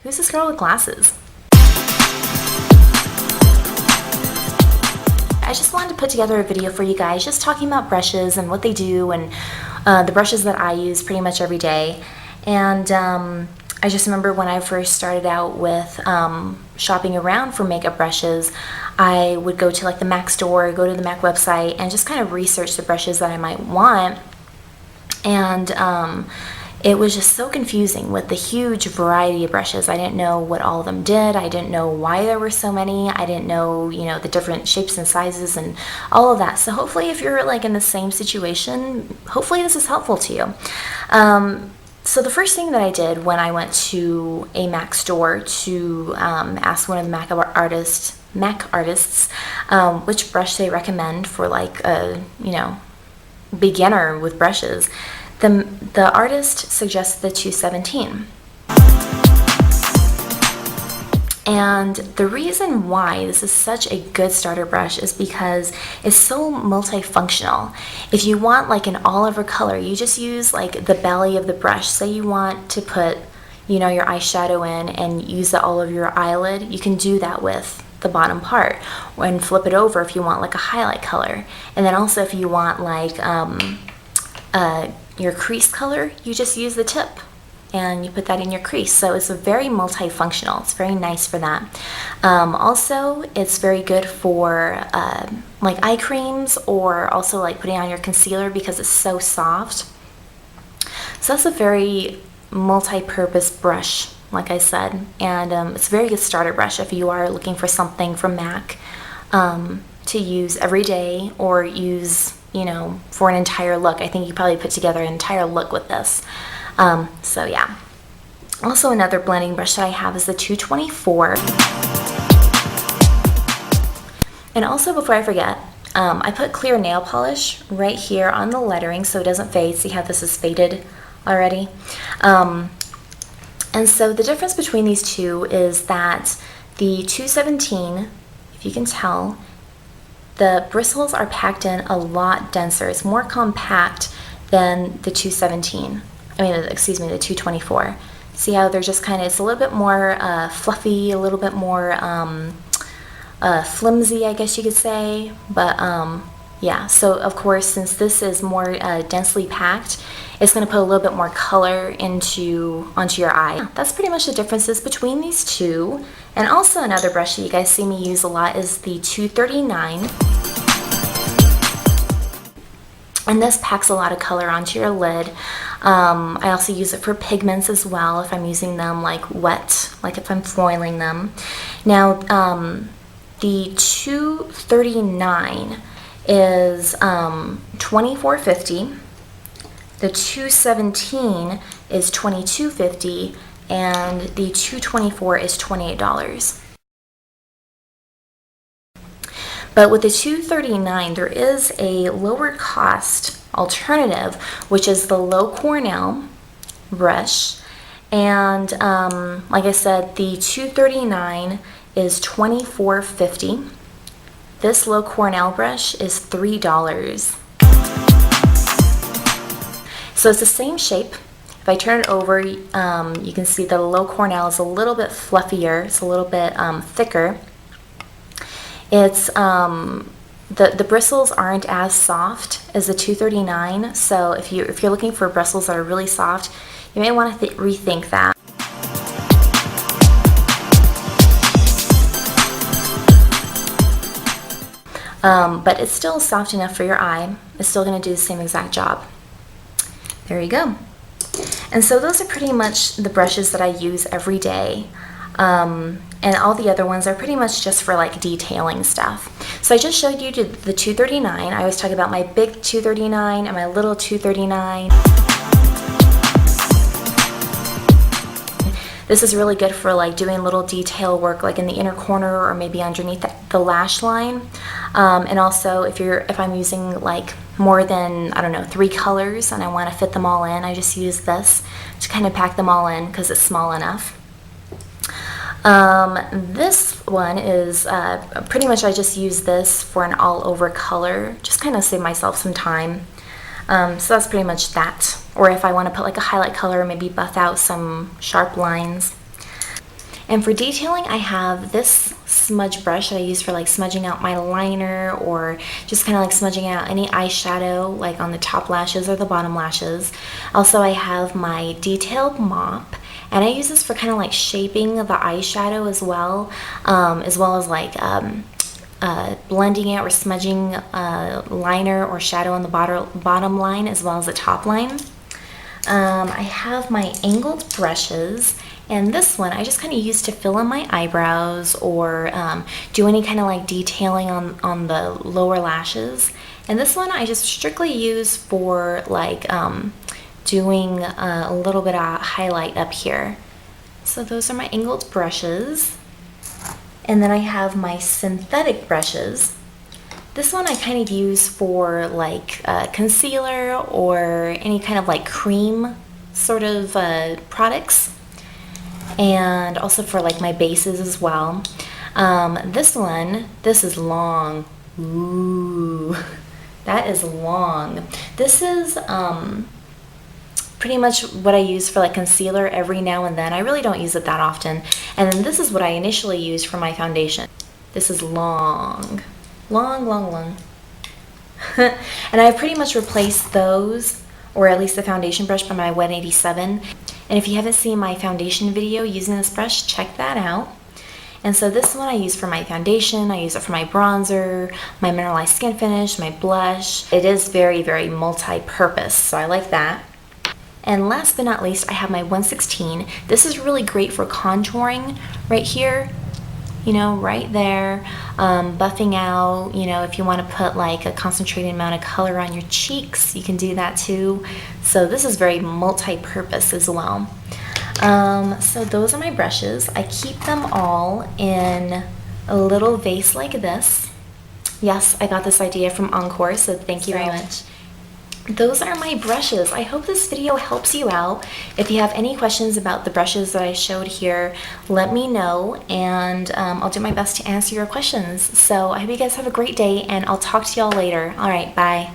Who's this girl with glasses? I just wanted to put together a video for you guys just talking about brushes and what they do and the brushes that I use pretty much every day. And I just remember when I first started out with shopping around for makeup brushes, I would go to like the MAC store, go to the MAC website, and just kind of research the brushes that I might want. And it was just so confusing with the huge variety of brushes. I didn't know what all of them did. I didn't know why there were so many. I didn't know, the different shapes and sizes and all of that. So hopefully if you're like in the same situation, hopefully this is helpful to you. So the first thing that I did when I went to a MAC store to ask one of the MAC artists which brush they recommend for like a, beginner with brushes, the artist suggested the 217. And the reason why this is such a good starter brush is because it's so multifunctional. If you want like an all-over color, you just use like the belly of the brush. Say you want to put, your eyeshadow in and use it all over your eyelid, you can do that with the bottom part. And flip it over if you want like a highlight color. And then also if you want like your crease color, you just use the tip and you put that in your crease. So it's very multifunctional. It's very nice for that. Also, it's very good for like eye creams or also like putting on your concealer because it's so soft. So that's a very multi-purpose brush, like I said, and it's a very good starter brush if you are looking for something from MAC to use every day or use for an entire look. I think you probably put together an entire look with this. So yeah. Also another blending brush that I have is the 224. And also before I forget, I put clear nail polish right here on the lettering so it doesn't fade. See how this is faded already? And so the difference between these two is that the 217, if you can tell, the bristles are packed in a lot denser. It's more compact than the 217. The 224. See how they're just kind of, it's a little bit more fluffy, a little bit more flimsy, I guess you could say. But yeah, so of course, since this is more densely packed, it's going to put a little bit more color onto your eye. That's pretty much the differences between these two. And also another brush that you guys see me use a lot is the 239. And this packs a lot of color onto your lid. I also use it for pigments as well if I'm using them like wet, like if I'm foiling them. Now, the 239 is $24.50. The 217 is $22.50, and the 224 is $28. But with the 239, there is a lower cost alternative, which is the low Cornell brush. And like I said, the 239 is $24.50. This low Cornell brush is $3. So it's the same shape. If I turn it over, you can see that the low Cornell is a little bit fluffier. It's a little bit thicker. It's the bristles aren't as soft as the 239. So if you're looking for bristles that are really soft, you may want to rethink that. But it's still soft enough for your eye. It's still going to do the same exact job. There you go. And so those are pretty much the brushes that I use every day. And all the other ones are pretty much just for like detailing stuff. So I just showed you the 239. I always talk about my big 239 and my little 239. This is really good for like doing little detail work like in the inner corner or maybe underneath the lash line. And also if I'm using like more than, 3 colors and I want to fit them all in, I just use this to kind of pack them all in because it's small enough. This one is pretty much I just use this for an all over color, just kind of save myself some time. So that's pretty much that. Or if I want to put like a highlight color, maybe buff out some sharp lines. And for detailing, I have this smudge brush that I use for like smudging out my liner or just kind of like smudging out any eyeshadow like on the top lashes or the bottom lashes. Also, I have my detailed mop, and I use this for kind of like shaping the eyeshadow as well as like blending it or smudging liner or shadow on the bottom line as well as the top line. I have my angled brushes, and this one I just kind of use to fill in my eyebrows or do any kind of like detailing on the lower lashes. And this one I just strictly use for like doing a little bit of highlight up here. So those are my angled brushes. And then I have my synthetic brushes. This one I kind of use for like concealer or any kind of like cream sort of products, and also for like my bases as well. This is long. Ooh, that is long. This is pretty much what I use for like concealer every now and then. I really don't use it that often. And then this is what I initially used for my foundation. This is long. Long. And I've pretty much replaced those, or at least the foundation brush, by my 187. And if you haven't seen my foundation video using this brush, check that out. And so this one I use for my foundation, I use it for my bronzer, my mineralized skin finish, my blush. It is very, very multi-purpose, so I like that. And last but not least, I have my 116. This is really great for contouring right here, you know, right there, buffing out, you know, if you want to put like a concentrated amount of color on your cheeks, you can do that too. So this is very multi-purpose as well. So those are my brushes. I keep them all in a little vase like this. Yes, I got this idea from Encore, so thank you very much. Those are my brushes. I hope this video helps you out. If you have any questions about the brushes that I showed here, let me know, and I'll do my best to answer your questions. So I hope you guys have a great day, and I'll talk to y'all later. All right, bye.